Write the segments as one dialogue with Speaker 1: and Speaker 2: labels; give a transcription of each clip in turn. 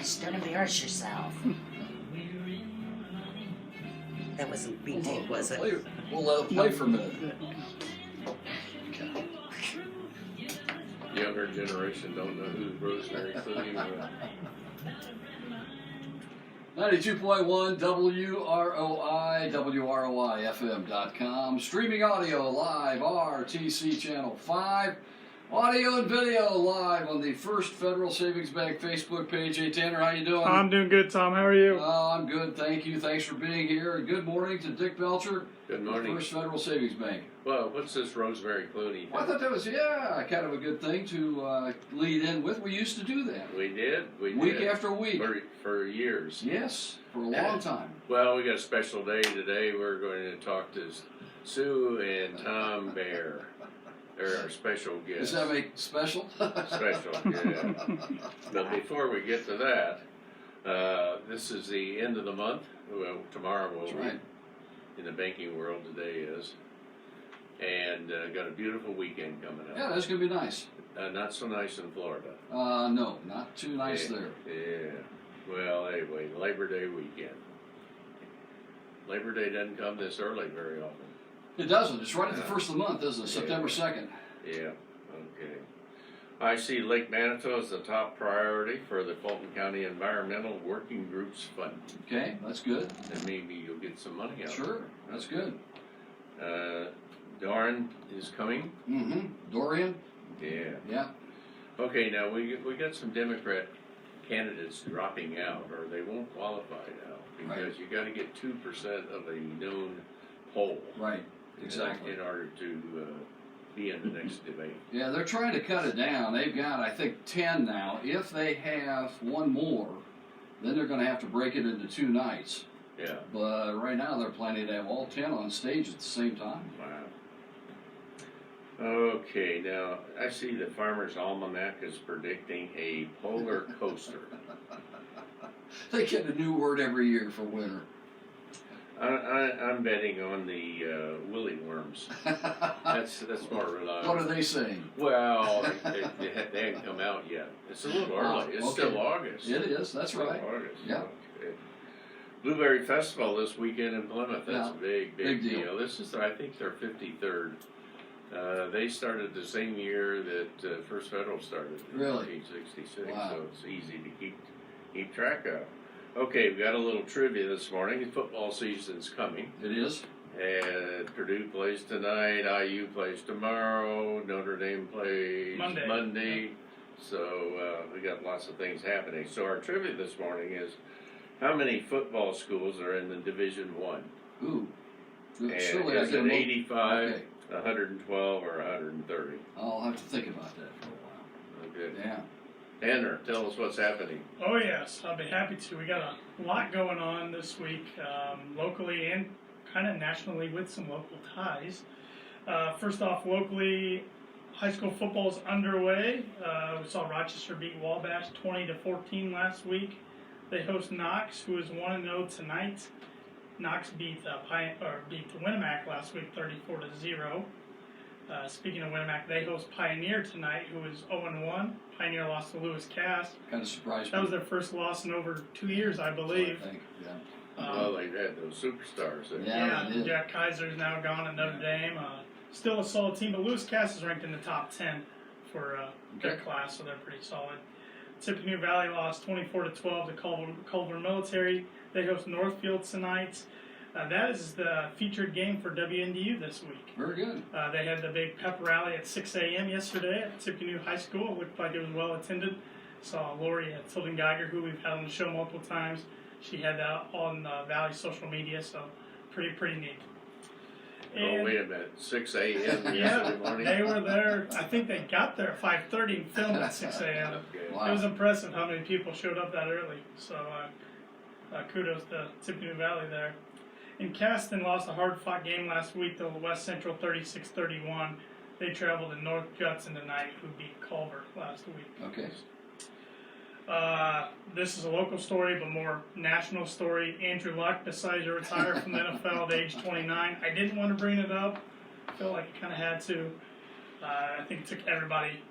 Speaker 1: gosh, don't embarrass yourself. That wasn't being taped, was it?
Speaker 2: We'll let it play for a minute.
Speaker 3: Younger generation don't know who Rosemary Clooney was.
Speaker 2: 92.1 WROI, WROIFM.com. Streaming audio live, RTC Channel 5. Audio and video live on the First Federal Savings Bank Facebook page. Hey, Tanner, how you doing?
Speaker 4: I'm doing good, Tom. How are you?
Speaker 2: Oh, I'm good, thank you. Thanks for being here. And good morning to Dick Belcher.
Speaker 3: Good morning.
Speaker 2: First Federal Savings Bank.
Speaker 3: Well, what's this Rosemary Clooney?
Speaker 2: Well, I thought that was, kind of a good thing to lead in with. We used to do that.
Speaker 3: We did.
Speaker 2: Week after week.
Speaker 3: For years.
Speaker 2: Yes, for a long time.
Speaker 3: Well, we got a special day today. We're going to talk to Sue and Tom Bair. They're our special guests.
Speaker 2: Does that make special?
Speaker 3: Special, yeah. But before we get to that, this is the end of the month. Well, tomorrow will be.
Speaker 2: Right.
Speaker 3: In the banking world today is. And got a beautiful weekend coming up.
Speaker 2: Yeah, that's going to be nice.
Speaker 3: Not so nice in Florida.
Speaker 2: No, not too nice there.
Speaker 3: Yeah. Well, anyway, Labor Day weekend. Labor Day doesn't come this early very often.
Speaker 2: It doesn't. It's right at the first of the month, isn't it?
Speaker 3: Yeah.
Speaker 2: September 2nd.
Speaker 3: Yeah, okay. I see Lake Manitou as the top priority for the Fulton County Environmental Working Groups Fund.
Speaker 2: Okay, that's good.
Speaker 3: And maybe you'll get some money out of it.
Speaker 2: Sure, that's good.
Speaker 3: Doran is coming.
Speaker 2: Mm-hmm. Dorian?
Speaker 3: Yeah.
Speaker 2: Yeah.
Speaker 3: Okay, now we got some Democrat candidates dropping out, or they won't qualify now, because you got to get 2% of a known poll.
Speaker 2: Right, exactly.
Speaker 3: In order to be in the next debate.
Speaker 2: Yeah, they're trying to cut it down. They've got, I think, 10 now. If they have one more, then they're going to have to break it into 2 nights.
Speaker 3: Yeah.
Speaker 2: But right now they're planning to have all 10 on stage at the same time.
Speaker 3: Wow. Okay, now I see the Farmer's Almanac is predicting a polar coaster.
Speaker 2: They get a new word every year for winter.
Speaker 3: I'm betting on the willy worms. That's more reliable.
Speaker 2: What are they saying?
Speaker 3: Well, they haven't come out yet. It's a little early. It's still August.
Speaker 2: It is. That's right.
Speaker 3: August.
Speaker 2: Yeah.
Speaker 3: Okay. Blueberry Festival this weekend in Plymouth. That's a big deal. This is, I think, their 53rd. They started the same year that First Federal started in
Speaker 2: Really?
Speaker 3: 1966,
Speaker 2: Wow.
Speaker 3: so it's easy to keep track of. Okay, we got a little trivia this morning. Football season's coming.
Speaker 2: It is?
Speaker 3: And Purdue plays tonight, IU plays tomorrow, Notre Dame plays Monday. So we got lots of things happening. So our trivia this morning is, how many football schools are in the Division I?
Speaker 2: Ooh.
Speaker 3: And
Speaker 2: Surely
Speaker 3: is
Speaker 2: I
Speaker 3: it
Speaker 2: can
Speaker 3: 85, 112, or 130?
Speaker 2: I'll have to think about that for a while.
Speaker 3: Okay.
Speaker 2: Yeah.
Speaker 3: Tanner, tell us what's happening.
Speaker 4: Oh yes, I'll be happy to. We got a lot going on this week, locally and kind of nationally with some local ties. First off, locally, high school football is underway. We saw Rochester beat Wabash 20-14 last week. They host Knox, who is 1-0 tonight. Knox beat Winamac last week 34-0. Speaking of Winamac, they host Pioneer tonight, who is 0-1. Pioneer lost to Lewis Cast.
Speaker 2: Kind of surprised
Speaker 4: That
Speaker 2: me.
Speaker 4: was their first loss in over 2 years, I believe.
Speaker 2: I think, yeah.
Speaker 3: Well, they've had those superstars.
Speaker 2: Yeah.
Speaker 4: Yeah, Jack Kaiser's now gone at Notre Dame. Still a solid team, but Lewis Cast is ranked in the top 10 for their class, so they're pretty solid. Tippecanoe Valley lost 24-12 to Culver Military. They host Northfield tonight. That is the featured game for WNDU this week.
Speaker 2: Very good.
Speaker 4: They had the big pep rally at 6 a.m. yesterday at Tippecanoe High School. It looked like it was well attended. Saw Lori Tilden Geiger, who we've had on the show multiple times. She had that on Valley social media, so pretty neat.
Speaker 3: And, wait a minute, 6 a.m. yesterday
Speaker 4: Yeah,
Speaker 3: morning?
Speaker 4: they were there. I think they got there at 5:30 and filmed at 6 a.m.
Speaker 3: Okay.
Speaker 2: Wow.
Speaker 4: It was impressive how many people showed up that early. So kudos to Tippecanoe Valley there. And Caston lost a hard-fought game last week to West Central 36-31. They traveled to North Judson tonight, who beat Culver last week.
Speaker 2: Okay.
Speaker 4: This is a local story, but more national story. Andrew Luck decided to retire from the NFL at age 29. I didn't want to bring it up. I felt like I kind of had to. I think it took everybody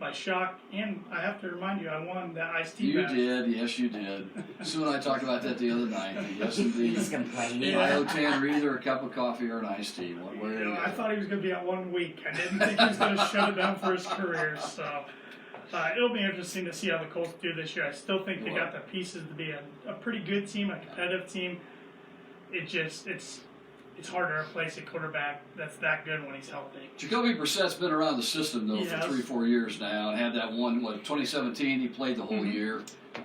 Speaker 4: by shock, and I have to remind you, I won that iced tea
Speaker 2: You
Speaker 4: back.
Speaker 2: did, yes, you did. Sue and I talked about that the other night. Yes, indeed.
Speaker 1: He's complaining.
Speaker 2: I owe Tanner either a cup of coffee or an iced tea.
Speaker 4: I thought he was going to be at 1 week. I didn't think he was going to shut it down for his career. So it'll be interesting to see how the Colts do this year. I still think they got the pieces to be a pretty good team, a competitive team. It's hard to replace a quarterback that's that good when he's healthy.
Speaker 2: Jacoby Brissett's been around the system though
Speaker 4: Yes.
Speaker 2: for 3-4 years now, and had that one 2017 he played the whole year,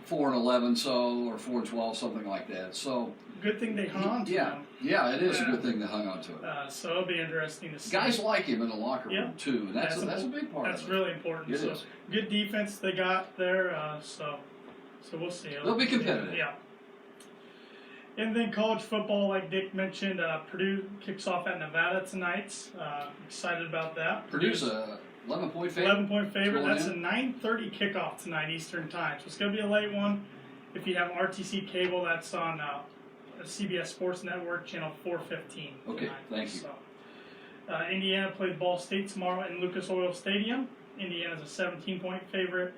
Speaker 2: 4-11 or 4-12, something like that. So
Speaker 4: Good thing they hung on to him.
Speaker 2: Yeah, it is a good thing they hung on to it.
Speaker 4: So it'll be interesting to see.
Speaker 2: Guys like him in the locker room too, and that's a big part.
Speaker 4: That's
Speaker 2: of it.
Speaker 4: really important.
Speaker 2: It
Speaker 4: so
Speaker 2: is.
Speaker 4: Good defense they got there. So we'll see.
Speaker 2: They'll be competitive.
Speaker 4: Yeah. And then college football, like Dick mentioned, Purdue kicks off at Nevada tonight. Excited about that.
Speaker 2: Purdue's a 11-point favorite.
Speaker 4: 11-point favorite.
Speaker 2: Going
Speaker 4: That's
Speaker 2: in.
Speaker 4: a 9:30 kickoff tonight Eastern Time. So it's going to be a late one. If you have RTC cable, that's on CBS Sports Network, channel 415.
Speaker 2: Okay,
Speaker 4: tonight.
Speaker 2: thank you.
Speaker 4: So, Indiana plays Ball State tomorrow in Lucas Oil Stadium. Indiana's a 17-point favorite.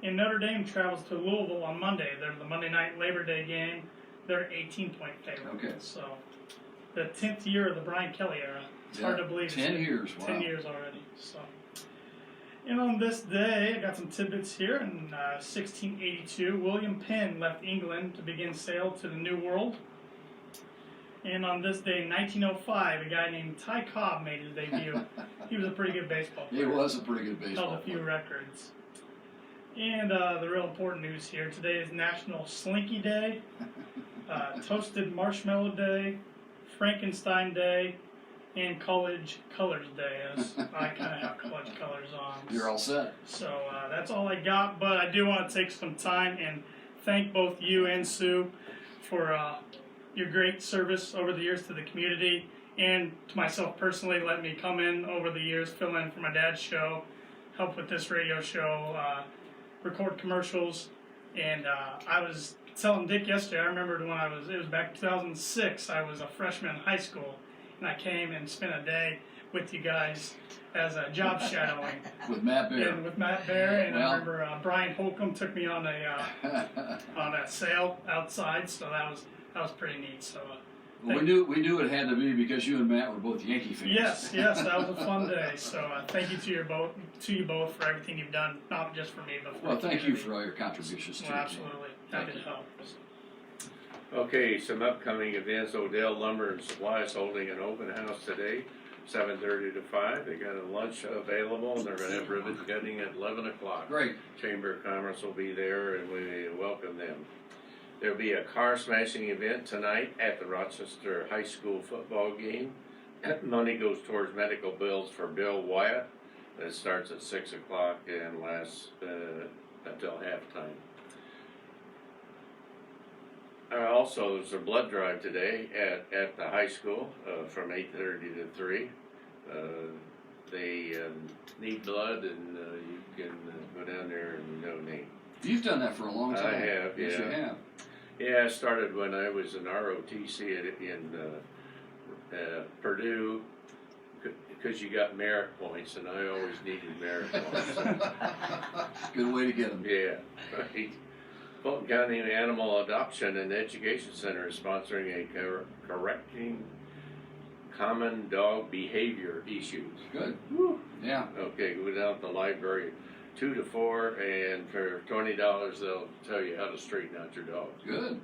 Speaker 4: And Notre Dame travels to Louisville on Monday. They're the Monday night Labor Day game. They're an 18-point favorite.
Speaker 2: Okay.
Speaker 4: So the 10th year of the Brian Kelly era. It's hard to believe.
Speaker 2: 10 years. Wow.
Speaker 4: 10 years already. So, and on this day, I got some tidbits here. In 1682, William Penn left England to begin sail to the New World. And on this day, in 1905, a guy named Ty Cobb made his debut. He was a pretty good baseball player.
Speaker 2: He was a pretty good baseball
Speaker 4: Held a few
Speaker 2: player.
Speaker 4: records. And the real important news here today is National Slinky Day, Toasted Marshmallow Day, Frankenstein Day, and College Colors Day, as I kind of have college colors on.
Speaker 2: You're all set.
Speaker 4: So that's all I got, but I do want to take some time and thank both you and Sue for your great service over the years to the community, and to myself personally, let me come in over the years, fill in for my dad's show, help with this radio show, record commercials, and I was telling Dick yesterday, I remembered when it was back in 2006, I was a freshman in high school, and I came and spent a day with you guys as a job shadowing.
Speaker 2: With Matt Bair.
Speaker 4: And with Matt Bair, and
Speaker 2: Well.
Speaker 4: I remember Brian Holcomb took me on a sail outside, so that was pretty neat. So
Speaker 2: Well, we knew it had to be because you and Matt were both Yankee fans.
Speaker 4: yes, that was a fun day. So thank you to you both for everything you've done, not just for me, but for
Speaker 2: Well,
Speaker 4: the
Speaker 2: thank you
Speaker 4: community.
Speaker 2: for all your contributions to
Speaker 4: Well,
Speaker 2: the
Speaker 4: absolutely,
Speaker 2: Thank
Speaker 4: happy to
Speaker 2: you.
Speaker 4: help.
Speaker 3: Okay, some upcoming events. Odell Lumber and Supply is holding an open house today, 7:30 to 5. They got a lunch available, and they're going to have ribbon cutting at 11 o'clock.
Speaker 2: Great.
Speaker 3: Chamber of Commerce will be there, and we welcome them. There'll be a car smashing event tonight at the Rochester High School football game. Money goes towards medical bills for Bill Wyatt. It starts at 6 o'clock and lasts until halftime. Also, there's a blood drive today at the high school from 8:30 to 3. They need blood, and you can go down there and donate.
Speaker 2: You've done that for a long time.
Speaker 3: I have,
Speaker 2: Yes,
Speaker 3: yeah.
Speaker 2: you have.
Speaker 3: Yeah, I started when I was in ROTC in Purdue, because you got merit points, and I always needed merit points.
Speaker 2: Good way to get them.
Speaker 3: Yeah, right. Fulton County Animal Adoption and Education Center is sponsoring a correcting common dog behavior issues.
Speaker 2: Good. Yeah.
Speaker 3: Okay, go down to the library 2 to 4, and for $20 they'll tell you how to straighten out your dog.
Speaker 2: Good.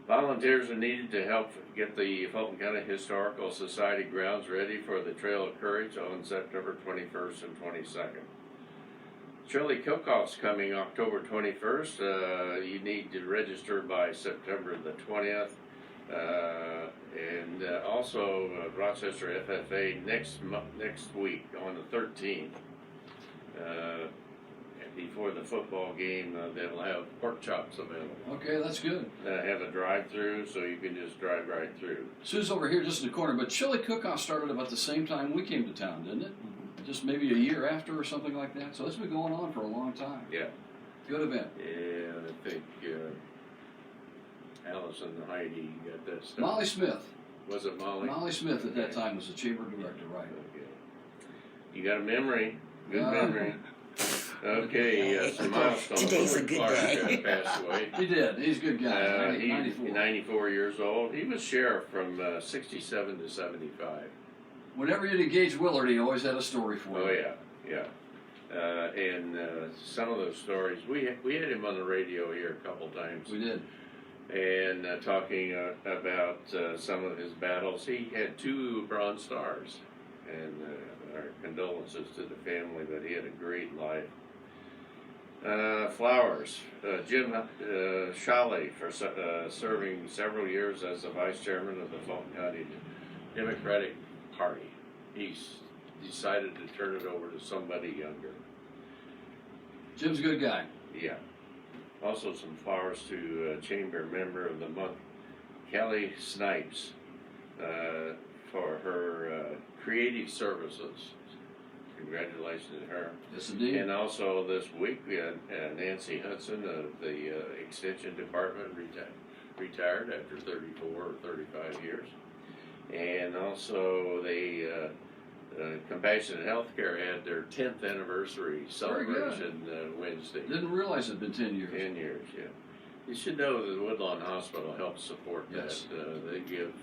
Speaker 3: Volunteers are needed to help get the Fulton County Historical Society grounds ready for the Trail of Courage on September 21st and 22nd. Chili Cook-Off's coming October 21st. You need to register by September the 20th. And also Rochester FFA next week on the 13th. Before the football game, they'll have pork chops available.
Speaker 2: Okay, that's good.
Speaker 3: Have a drive-through, so you can just drive right through.
Speaker 2: Sue's over here just in the corner, but Chili Cook-Off started about the same time we came to town, didn't it? Just maybe a year after or something like that. So it's been going on for a long time.
Speaker 3: Yeah.
Speaker 2: Good event.
Speaker 3: Yeah, I think Allison and Heidi got that stuff.
Speaker 2: Molly Smith.
Speaker 3: Was it Molly?
Speaker 2: Molly Smith at that time was the chamber director, right?
Speaker 3: Okay. You got a memory. Good memory. Okay, some milestones.
Speaker 1: Today's a
Speaker 3: Howard
Speaker 1: good
Speaker 3: Clark,
Speaker 1: day.
Speaker 3: Passed away.
Speaker 2: He did. He's a good guy.
Speaker 3: He's
Speaker 2: 94.
Speaker 3: 94 years old. He was sheriff from 67 to 75.
Speaker 2: Whenever you'd engage Willard, he always had a story for you.
Speaker 3: Oh yeah. And some of those stories, we had him on the radio here a couple times.
Speaker 2: We did.
Speaker 3: And talking about some of his battles. He had 2 Bronze Stars, and our condolences to the family, but he had a great life. Flowers, Jim Shawley for serving several years as the vice chairman of the Fulton County Democratic Party. He's decided to turn it over to somebody younger.
Speaker 2: Jim's a good guy.
Speaker 3: Yeah. Also some flowers to Chamber Member of the Month, Kelly Snipes, for her creative services. Congratulations to her.
Speaker 2: Yes, indeed.
Speaker 3: And also this week we had Nancy Hudson of the Extension Department retired after 34 or 35 years. And also the Compassionate Healthcare had their 10th anniversary celebration Wednesday.
Speaker 2: Didn't realize it'd been 10 years.
Speaker 3: 10 years, yeah. You should know that the Woodlawn Hospital helps support
Speaker 2: Yes.
Speaker 3: that. They give,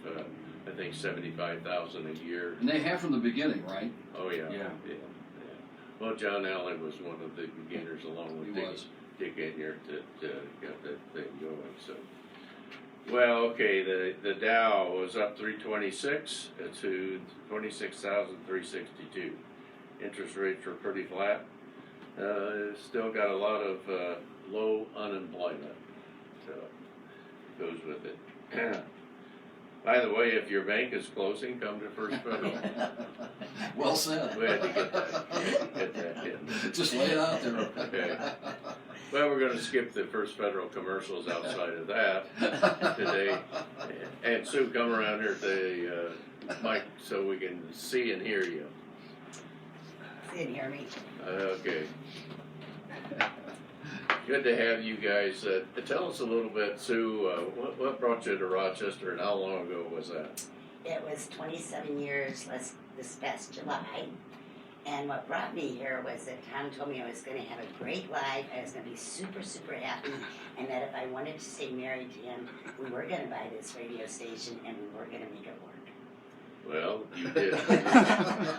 Speaker 3: I think, $75,000 a year.
Speaker 2: And they have from the beginning, right?
Speaker 3: Oh yeah.
Speaker 2: Yeah.
Speaker 3: Well, John Allen was one of the beginners, along with
Speaker 2: He was.
Speaker 3: Dick Enyart, that got that thing going. So, well, okay, the Dow was up 326 to 26,362. Interest rates were pretty flat. Still got a lot of low unemployment, so goes with it. By the way, if your bank is closing, come to First Federal.
Speaker 2: Well said.
Speaker 3: We had to get that in.
Speaker 2: Just lay it out there.
Speaker 3: Okay. Well, we're going to skip the First Federal commercials outside of that today. And Sue, come around here to the mic so we can see and hear you.
Speaker 1: See and hear me.
Speaker 3: Okay. Good to have you guys. Tell us a little bit, Sue, what brought you to Rochester and how long ago was that?
Speaker 1: It was 27 years this past July. And what brought me here was that Tom told me I was going to have a great life, I was going to be super, super happy, and that if I wanted to stay married to him, we were going to buy this radio station and we were going to make it work.
Speaker 3: Well, you did.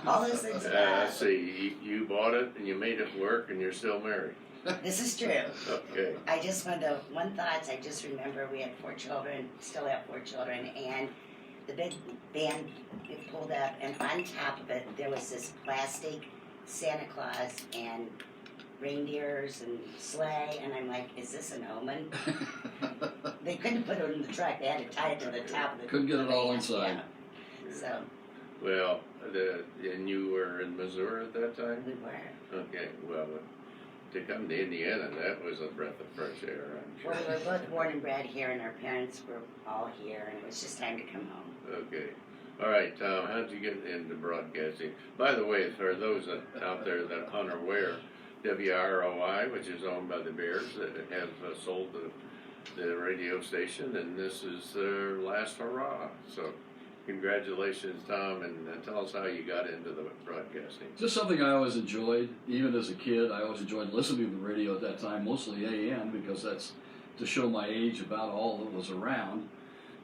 Speaker 1: All those things.
Speaker 3: See, you bought it and you made it work and you're still married.
Speaker 1: This is true.
Speaker 3: Okay.
Speaker 1: I just one thought, I just remember we had 4 children, still have 4 children, and the big band pulled up, and on top of it there was this plastic Santa Claus and reindeers and sleigh, and I'm like, is this an omen? They couldn't put it in the truck, they had to tie it to the top of the
Speaker 2: Couldn't get it all
Speaker 1: van,
Speaker 2: inside.
Speaker 1: yeah. So
Speaker 3: Well, and you were in Missouri at that time?
Speaker 1: we were.
Speaker 3: Okay, well, to come to Indiana, that was a breath of fresh air, I'm sure.
Speaker 1: Well, we were both born and bred here, and our parents were all here, and it was just time to come home.
Speaker 3: Okay. All right, Tom, how'd you get into broadcasting? By the way, for those out there that are unaware, WROI, which is owned by the Bears, that have sold the radio station, and this is their last hurrah. So congratulations, Tom, and tell us how you got into the broadcasting.
Speaker 2: Just something I always enjoyed, even as a kid. I always enjoyed listening to the radio at that time, mostly AM, because that's to show my age about all that was around.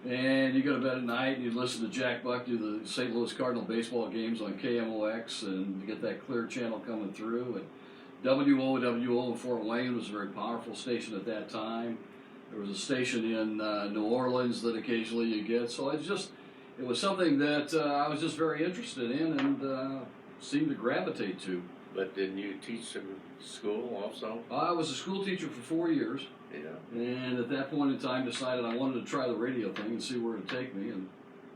Speaker 2: And you go to bed at night and you listen to Jack Buck do the St. Louis Cardinal baseball games on KMOX, and you get that clear channel coming through. And WOWO in Fort Wayne was a very powerful station at that time. There was a station in New Orleans that occasionally you get. So it was something that I was just very interested in and seemed to gravitate to.
Speaker 3: But didn't you teach in school also?
Speaker 2: I was a school teacher for 4 years.
Speaker 3: Yeah.
Speaker 2: And at that point in time decided I wanted to try the radio thing and see where it would take me, and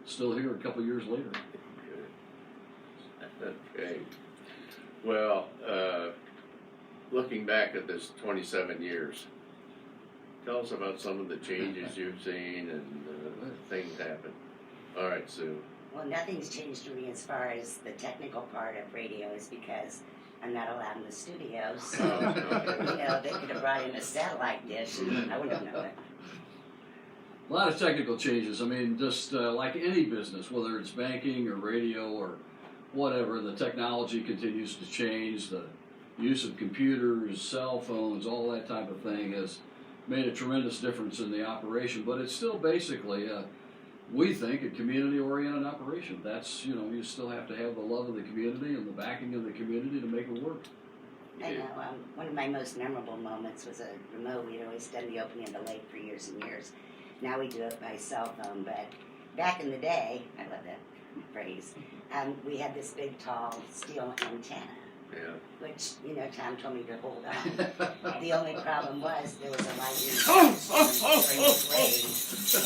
Speaker 2: still here a couple years later.
Speaker 3: Okay. Well, looking back at this 27 years, tell us about some of the changes you've seen and things happen. All right, Sue.
Speaker 1: Well, nothing's changed for me as far as the technical part of radio is because I'm not allowed in the studio, so, they could have brought in a satellite dish and I wouldn't have known it.
Speaker 2: A lot of technical changes. I mean, just like any business, whether it's banking or radio or whatever, the technology continues to change. The use of computers, cell phones, all that type of thing has made a tremendous difference in the operation. But it's still basically, we think, a community-oriented operation. That's, you still have to have the love of the community and the backing of the community to make it work.
Speaker 1: I know, one of my most memorable moments was a remote. We'd always done the opening of the lake for years and years. Now we do it by cell phone, but back in the day, I love that phrase, we had this big, tall steel antenna,
Speaker 3: Yeah.
Speaker 1: which, Tom told me to hold on. The only problem was there was a lightning storm during the grade, and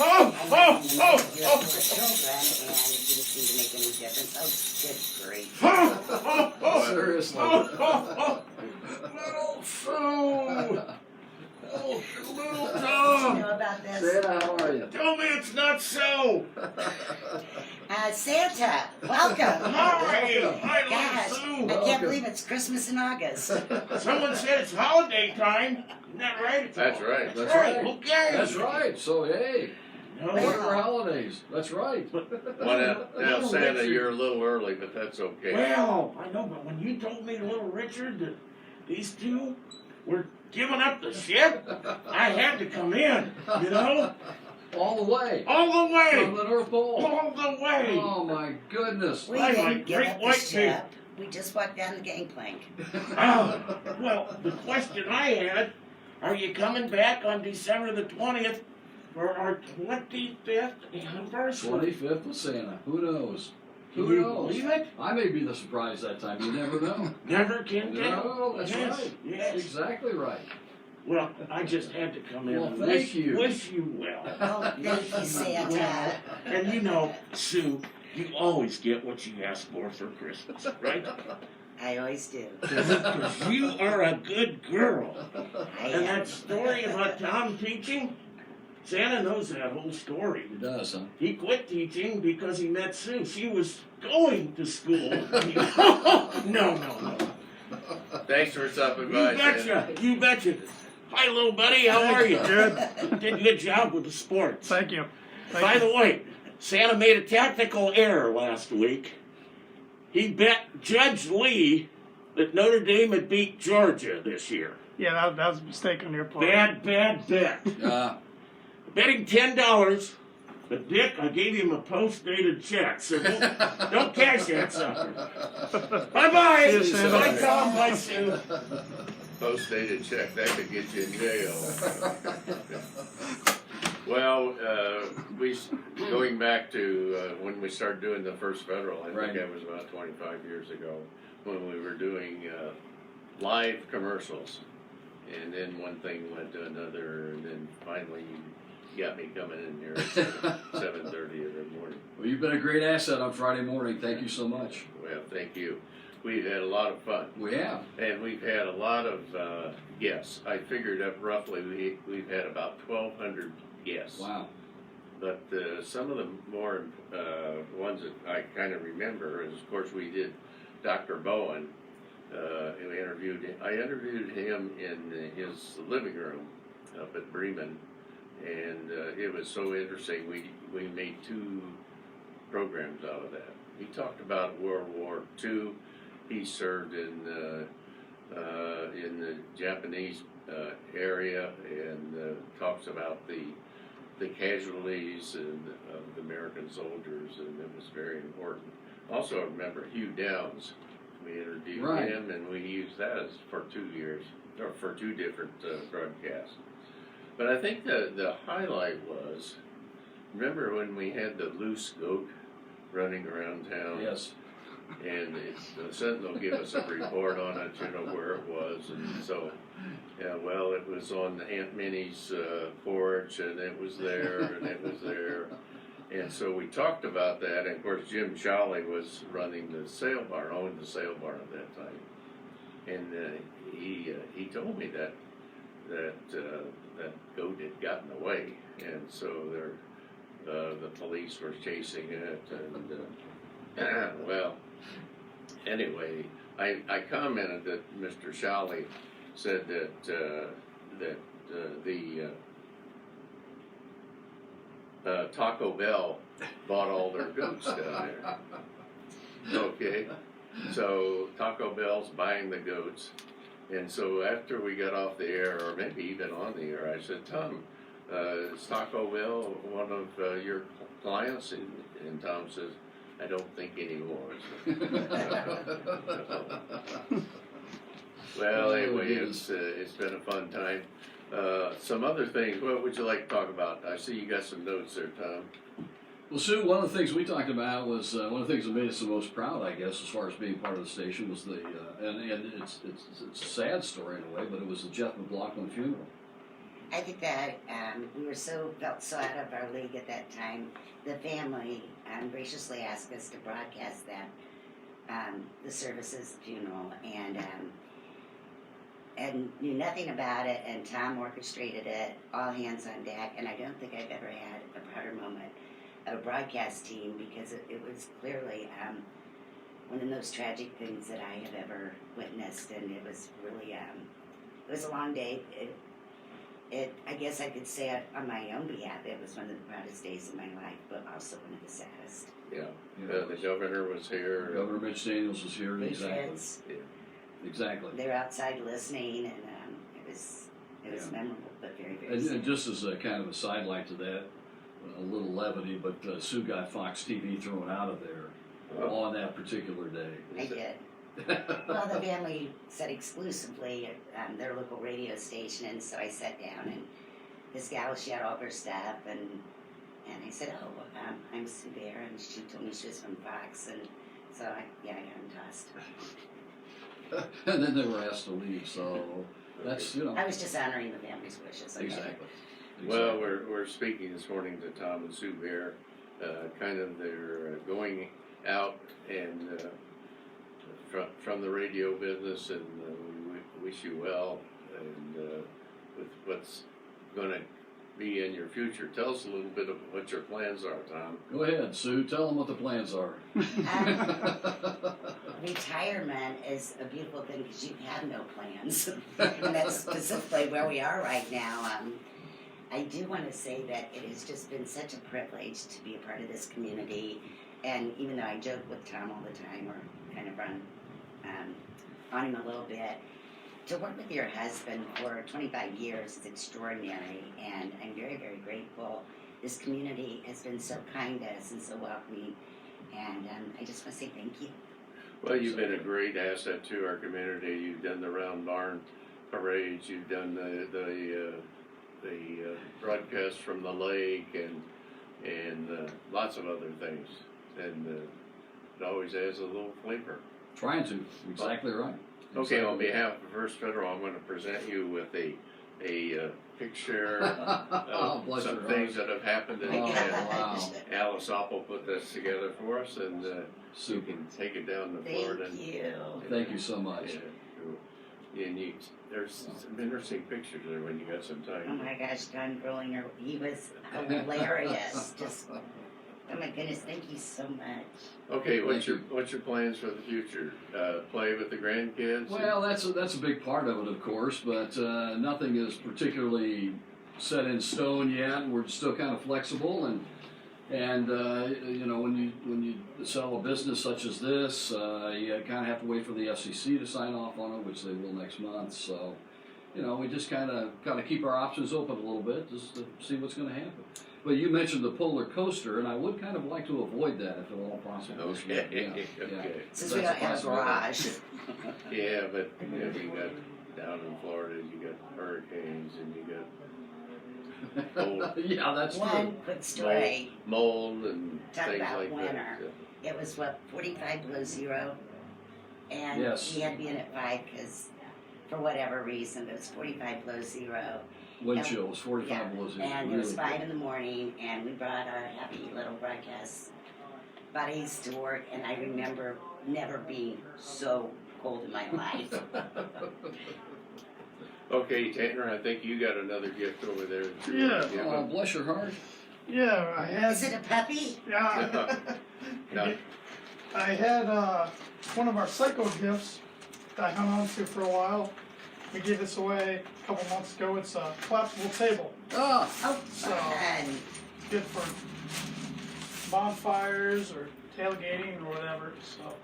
Speaker 1: I'm in the middle of your poor children, and it didn't seem to make any difference. Oh, good grief.
Speaker 2: Seriously.
Speaker 5: Little Sue! Oh, little
Speaker 1: Did you
Speaker 5: Tom!
Speaker 1: know about this?
Speaker 2: Santa, how are you?
Speaker 5: Tell me it's not so!
Speaker 1: Santa, welcome.
Speaker 5: Hi! Hi,
Speaker 1: Gosh,
Speaker 5: little
Speaker 1: I
Speaker 5: Sue!
Speaker 1: can't believe it's Christmas in August.
Speaker 5: Someone said it's holiday time. Isn't that right?
Speaker 3: That's right.
Speaker 2: That's right.
Speaker 5: Okay.
Speaker 2: That's right. So, hey,
Speaker 5: No,
Speaker 2: what are our holidays? That's right.
Speaker 3: Well, now, Santa, you're a little early, but that's okay.
Speaker 5: well, I know, but when you told me, little Richard, that these two were giving up the ship, I had to come in,
Speaker 2: All the way.
Speaker 5: all the way,
Speaker 2: From the North Pole.
Speaker 5: all the way.
Speaker 2: Oh, my goodness.
Speaker 1: We
Speaker 5: Why, my
Speaker 1: didn't give
Speaker 5: great
Speaker 1: up the
Speaker 5: white
Speaker 1: ship. We just walked down the gangplank.
Speaker 5: Well, the question I had, are you coming back on December the 20th for our 25th anniversary?
Speaker 2: 25th of Santa. Who knows?
Speaker 5: Can
Speaker 2: Who
Speaker 5: you
Speaker 2: knows?
Speaker 5: believe it?
Speaker 2: I may be the surprise that time. You never know.
Speaker 5: Never can tell.
Speaker 2: No, that's
Speaker 5: Yes,
Speaker 2: right.
Speaker 5: Yes.
Speaker 2: Exactly right.
Speaker 5: Well, I just had to come in
Speaker 2: Well,
Speaker 5: and
Speaker 2: thank you.
Speaker 5: wish you well.
Speaker 1: Oh, thank you, Santa.
Speaker 5: And Sue, you always get what you ask for Christmas, right?
Speaker 1: I always do.
Speaker 5: Because you are a good girl.
Speaker 1: I
Speaker 5: And
Speaker 1: am.
Speaker 5: that story about Tom teaching, Santa knows that whole story.
Speaker 2: It does, huh?
Speaker 5: He quit teaching because he met Sue. She was going to school. No.
Speaker 3: Thanks for stopping
Speaker 5: You
Speaker 3: by, Santa.
Speaker 5: betcha. You betcha. Hi, little buddy. How are you? Good. Did a good job with the sports.
Speaker 4: Thank you.
Speaker 5: By the way, Santa made a tactical error last week. He bet Judge Lee that Notre Dame would beat Georgia this year.
Speaker 4: Yeah, that was a mistake on your part.
Speaker 5: Bad bet. Betting $10. But Dick, I gave him a post-dated check, so don't cash that sucker. Bye-bye.
Speaker 4: See you, Santa.
Speaker 5: Bye, Tom. Bye, Sue.
Speaker 3: Post-dated check, that could get you in jail. Well, going back to when we started doing the first federal, I
Speaker 2: Right.
Speaker 3: think that was about 25 years ago, when we were doing live commercials. And then one thing led to another, and then finally you got me coming in here at 7:30 every morning.
Speaker 2: Well, you've been a great asset on Friday morning. Thank you so much.
Speaker 3: Well, thank you. We've had a lot of fun.
Speaker 2: We have.
Speaker 3: And we've had a lot of guests. I figured up roughly we've had about 1,200 guests.
Speaker 2: Wow.
Speaker 3: But some of the more ones that I kind of remember is, of course, we did Dr. Bowen. And I interviewed him in his living room up at Bremen, and it was so interesting. We made 2 programs out of that. He talked about World War II. He served in the Japanese area, and talks about the casualties and of the American soldiers, and it was very important. Also, I remember Hugh Downs. We interviewed
Speaker 2: Right.
Speaker 3: him, and we used that as for 2 years, or for 2 different broadcasts. But I think the highlight was, remember when we had the loose goat running around town?
Speaker 2: Yes.
Speaker 3: And the Sentinel gave us a report on it, where it was, and so, yeah, well, it was on Aunt Minnie's porch, and it was there, and it was there. And so we talked about that, and of course Jim Shawley was running the sale bar, owned the sale bar at that time. And he told me that goat had gotten away, and so the police were chasing it, and well, anyway, I commented that Mr. Shawley said that the Taco Bell bought all their goats down there. Okay, So Taco Bell's buying the goats. And so after we got off the air, or maybe even on the air, I said, Tom, is Taco Bell one of your clients? And Tom says, I don't think anymore. Well, anyway, it's been a fun time. Some other things, what would you like to talk about? I see you got some notes there, Tom.
Speaker 2: Well, Sue, one of the things we talked about was one of the things that made us the most proud, I guess, as far as being part of the station was the, and it's a sad story in a way, but it was the Jeff McLaughlin funeral.
Speaker 1: I think that we felt so out of our league at that time. The family graciously asked us to broadcast that, the services, the funeral, and knew nothing about it, and Tom orchestrated it, all hands on deck, and I don't think I've ever had a prouder moment of a broadcast team, because it was clearly one of the most tragic things that I have ever witnessed, and it was really, it was a long day. I guess I could say it on my own behalf, it was one of the proudest days of my life, but also one of the saddest.
Speaker 3: Yeah, the governor was here.
Speaker 2: Governor Mitch Daniels was here. Exactly.
Speaker 1: Friends,
Speaker 2: Exactly.
Speaker 1: they were outside listening, and it was memorable, but very, very sad.
Speaker 2: And just as a kind of a sidelight to that, a little levity, but Sue got Fox TV thrown out of there on that particular day.
Speaker 1: I did. Well, the family said exclusively at their local radio station, and so I sat down, and this gal, she had all of her stuff, and I said, I'm Sue Bair, and she told me she was from Fox, and so I got them tossed.
Speaker 2: And then they were asked to leave, so that's,
Speaker 1: I was just honoring the family's wishes. Okay?
Speaker 2: Exactly.
Speaker 3: Well, we're speaking this morning to Tom and Sue Bair, kind of they're going out and from the radio business, and we wish you well, and with what's going to be in your future. Tell us a little bit of what your plans are, Tom.
Speaker 2: Go ahead, Sue. Tell them what the plans are.
Speaker 1: Retirement is a beautiful thing because you have no plans, and that's specifically where we are right now. I do want to say that it has just been such a privilege to be a part of this community, and even though I joke with Tom all the time, or kind of run on him a little bit, to work with your husband for 25 years is extraordinary, and I'm very, very grateful. This community has been so kind to us and so welcoming, and I just want to say thank you.
Speaker 3: Well, you've been a great asset to our community. You've done the round barn parades. You've done the broadcast from the lake, and lots of other things, and it always adds a little flavor.
Speaker 2: Trying to. Exactly right.
Speaker 3: Okay,
Speaker 2: Exactly.
Speaker 3: on behalf of First Federal, I'm going to present you with a picture of
Speaker 2: Bless
Speaker 3: some
Speaker 2: your
Speaker 3: things
Speaker 2: heart.
Speaker 3: that have happened.
Speaker 1: Oh my
Speaker 3: And
Speaker 2: wow.
Speaker 3: Alice Opple put this together for us, and you
Speaker 2: Super.
Speaker 3: can take it down to Florida.
Speaker 1: Thank you.
Speaker 2: Thank you so much.
Speaker 3: Yeah, and there's some interesting pictures there when you got some
Speaker 1: Oh
Speaker 3: time.
Speaker 1: my gosh, Don Grolinger, he was hilarious. Just, oh my goodness, thank you so much.
Speaker 3: Okay, what's your plans for the future? Play with the grandkids?
Speaker 2: Well, that's a big part of it, of course, but nothing is particularly set in stone yet. We're still kind of flexible, and when you sell a business such as this, you kind of have to wait for the FCC to sign off on it, which they will next month. So, we just kind of keep our options open a little bit just to see what's going to happen. But you mentioned the polar coaster, and I would kind of like to avoid that if at all possible.
Speaker 3: Okay,
Speaker 2: Yeah.
Speaker 3: okay.
Speaker 1: Since we don't have a garage.
Speaker 3: Yeah, but you got down in Florida, you got hurricanes, and you got mold,
Speaker 2: Yeah, that's
Speaker 1: One
Speaker 2: true.
Speaker 1: quick story.
Speaker 3: mold and
Speaker 1: Talk
Speaker 3: things
Speaker 1: about
Speaker 3: like
Speaker 1: winter.
Speaker 3: that.
Speaker 1: It was 45 below zero, and
Speaker 2: Yes.
Speaker 1: we had to be in at 5 because for whatever reason, it was 45 below zero.
Speaker 2: Wind chill was 45 below zero.
Speaker 1: And it was
Speaker 2: Really
Speaker 1: 5 in the morning, and we brought our happy little broadcast buddies to work, and I remember never being so cold in my life.
Speaker 3: Okay, Tanner, I think you got another gift over there.
Speaker 4: Yeah.
Speaker 2: Oh, bless your heart.
Speaker 4: Yeah, I had.
Speaker 1: Is it a puppy?
Speaker 4: Yeah.
Speaker 3: No.
Speaker 4: I had one of our psycho gifts that I hung on to for a while. We gave this away a couple months ago. It's a collapsible table.
Speaker 2: Ah,
Speaker 1: Oh,
Speaker 4: So-
Speaker 1: fun.
Speaker 4: Good for bonfires or tailgating or whatever. So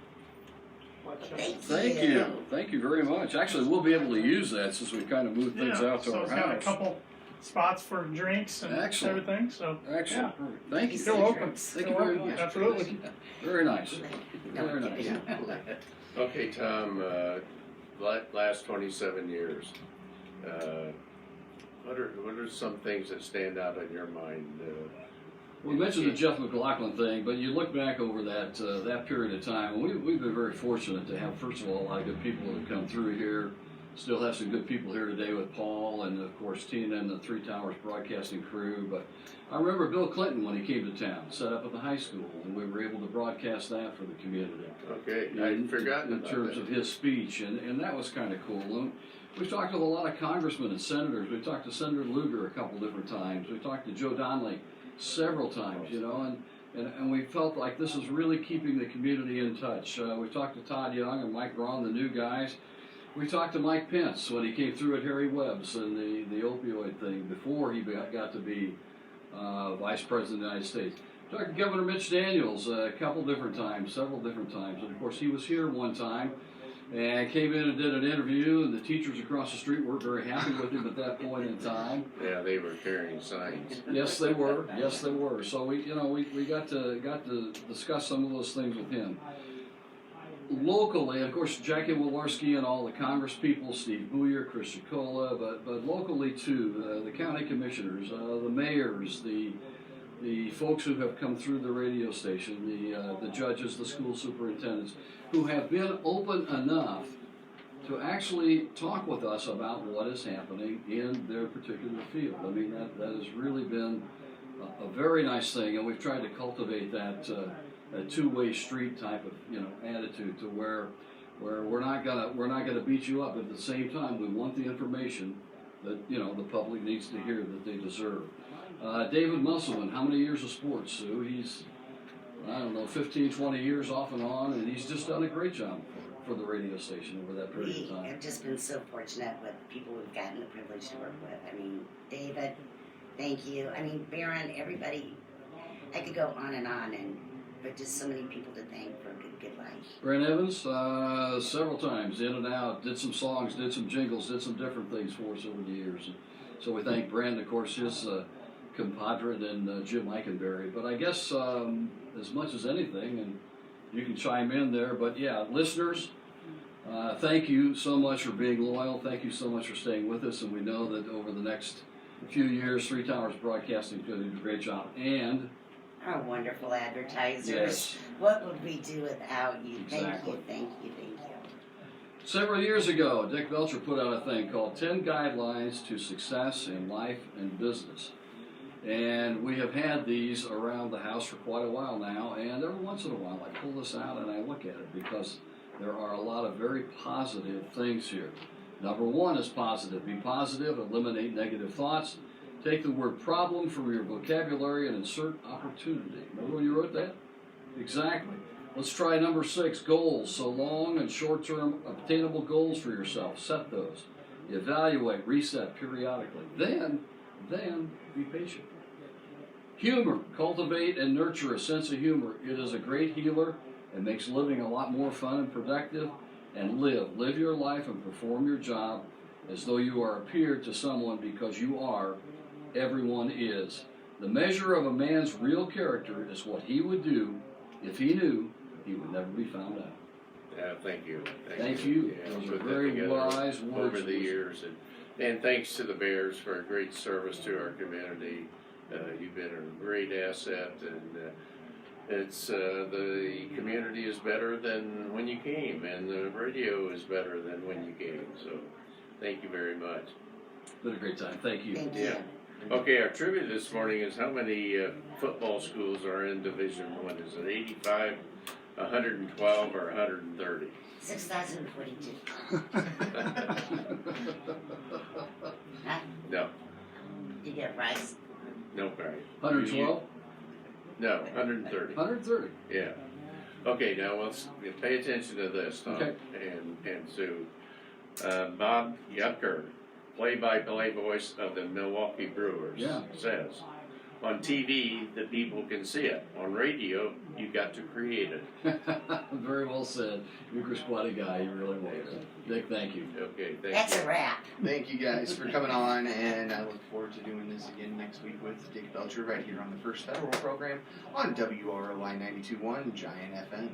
Speaker 2: Thank you. Thank you very much. Actually, we'll be able to use that since we kind of moved things out to
Speaker 4: so
Speaker 2: our
Speaker 4: it's got a
Speaker 2: house.
Speaker 4: couple spots for drinks and
Speaker 2: Excellent.
Speaker 4: everything. So
Speaker 2: Excellent. Perfect. Thank you.
Speaker 4: you're welcome.
Speaker 2: Thank you very much.
Speaker 4: Absolutely.
Speaker 2: Very nice.
Speaker 1: No,
Speaker 2: Very nice.
Speaker 3: Okay, Tom, last 27 years, what are some things that stand out in your mind?
Speaker 2: We mentioned the Jeff McLaughlin thing, but you look back over that period of time, and we've been very fortunate to have, first of all, a lot of good people that have come through here. Still have some good people here today with Paul and, of course, Tina and the Three Towers broadcasting crew. But I remember Bill Clinton when he came to town, set up at the high school, and we were able to broadcast that for the community.
Speaker 3: Okay, I'd forgotten
Speaker 2: in
Speaker 3: about
Speaker 2: terms
Speaker 3: that.
Speaker 2: of his speech, and that was kind of cool. And we've talked to a lot of congressmen and senators. We talked to Senator Lugar a couple different times. We talked to Joe Donnelly several times, and we felt like this is really keeping the community in touch. We talked to Todd Young and Mike Braun, the new guys. We talked to Mike Pence when he came through at Harry Webb's and the opioid thing before he got to be Vice President of the United States. Talked to Governor Mitch Daniels a couple different times, several different times. And of course, he was here one time and came in and did an interview, and the teachers across the street weren't very happy with him at that point in time.
Speaker 3: Yeah, they were carrying signs.
Speaker 2: Yes, they were. Yes, they were. So we got to discuss some of those things with him. Locally, of course, Jackie Walorski and all the Congress people, Steve Booyer, Chris Chicola, but locally too, the county commissioners, the mayors, the folks who have come through the radio station, the judges, the school superintendents, who have been open enough to actually talk with us about what is happening in their particular field. I mean, that has really been a very nice thing, and we've tried to cultivate that a two-way street type of attitude to where we're not gonna beat you up, but at the same time we want the information that the public needs to hear that they deserve. David Musselman, how many years of sports, Sue? He's 15, 20 years off and on, and he's just done a great job for the radio station over that period of
Speaker 1: We
Speaker 2: time.
Speaker 1: have just been so fortunate with people we've gotten the privilege to work with. I mean, David, thank you. I mean, Baron, everybody. I could go on, but just so many people to thank for a good life.
Speaker 2: Brent Evans, several times, in and out, did some songs, did some jingles, did some different things for us over the years. And so we thank Brent, of course, his compadre, and Jim Eikenberry. But I guess as much as anything, and you can chime in there, but yeah, listeners, thank you so much for being loyal. Thank you so much for staying with us. And we know that over the next few years, Three Towers Broadcasting is going to do a great job. And
Speaker 1: Our wonderful advertisers.
Speaker 2: yes,
Speaker 1: What would we do without you?
Speaker 2: Exactly.
Speaker 1: Thank you.
Speaker 2: several years ago, Dick Belcher put out a thing called 10 Guidelines to Success in Life and Business. And we have had these around the house for quite a while now, and every once in a while I pull this out and I look at it because there are a lot of very positive things here. Number one is positive. Be positive, eliminate negative thoughts. Take the word problem from your vocabulary and insert opportunity. Remember when you wrote that? Exactly. Let's try number 6, goals. So long and short-term obtainable goals for yourself. Set those. Evaluate, reset periodically. Then be patient. Humor. Cultivate and nurture a sense of humor. It is a great healer and makes living a lot more fun and productive. And live your life and perform your job as though you are a peer to someone, because you are. Everyone is. The measure of a man's real character is what he would do if he knew he would never be found out.
Speaker 3: Yeah, thank you.
Speaker 2: Thank you.
Speaker 3: Yeah,
Speaker 2: Those are
Speaker 3: put that
Speaker 2: very
Speaker 3: together
Speaker 2: wise words.
Speaker 3: over the years, and thanks to the Bears for a great service to our community. You've been a great asset, and it's the community is better than when you came, and the radio is better than when you came. So, thank you very much.
Speaker 2: Been a great time. Thank you.
Speaker 1: Thank you.
Speaker 3: Yeah. Okay, our trivia this morning is how many football schools are in Division I? Is it 85, 112, or 130?
Speaker 1: 6,042. Huh?
Speaker 3: No,
Speaker 1: You get a prize?
Speaker 3: no, right.
Speaker 2: 112?
Speaker 3: No, 130.
Speaker 2: 130.
Speaker 3: Yeah. Okay, now let's pay attention to this, Tom
Speaker 2: Okay.
Speaker 3: and Sue. Bob Yucker, play-by-play voice of the Milwaukee Brewers,
Speaker 2: Yeah.
Speaker 3: says, on TV that people can see it. On radio, you got to create it.
Speaker 2: Very well said. You're quite a guy. You really was. Dick, thank you.
Speaker 3: Okay, thank
Speaker 1: That's
Speaker 3: you.
Speaker 1: a wrap.
Speaker 6: Thank you guys for coming on, and I look forward to doing this again next week with Dick Belcher right here on the First Federal program on WROI 92.1 Giant FM.